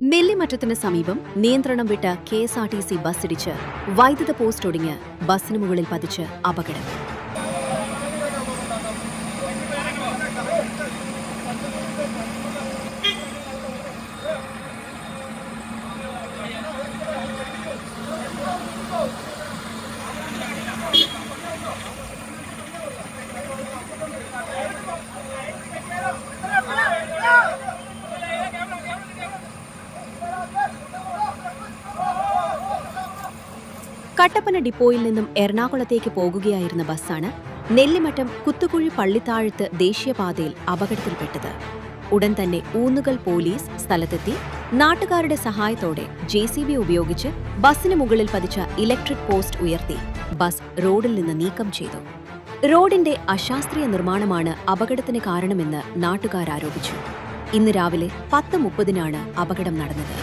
നെല്ലിമറ്റത്തിന് സമീപം നിയന്ത്രണം വിട്ട കെ.എസ്.ആർ.ടി.സി ബസ്സിടിച്ച് വൈദ്യുത പോസ്റ്റ് ഒടിഞ്ഞ് ബസ്സിന് മുകളിൽ പതിച്ച് അപകടം. കട്ടപ്പന ഡിപ്പോയിൽ നിന്നും എറണാകുളത്തേക്ക് പോകുകയായിരുന്ന ബസ്സാണ് നെല്ലിമറ്റം കുത്തുകുഴി പള്ളിത്താഴത്ത് ദേശീയപാതയിൽ അപകടത്തിൽപ്പെട്ടത്. ഉടൻ തന്നെ ഊന്നുകൽ പോലീസ് സ്ഥലത്തെത്തി നാട്ടുകാരുടെ സഹായത്തോടെ JCB ഉപയോഗിച്ച് ബസ്സിന് മുകളിൽ പതിച്ച ഇലക്ട്രിക് പോസ്റ്റ് ഉയർത്തി ബസ് റോഡിൽ നിന്ന് നീക്കം ചെയ്തു. റോഡിന്റെ അശാസ്ത്രീയ നിർമ്മാണമാണ് അപകടത്തിന് കാരണമെന്ന് നാട്ടുകാർ ആരോപിച്ചു. ഇന്ന് രാവിലെ 10:30-നാണ് അപകടം നടന്നത്.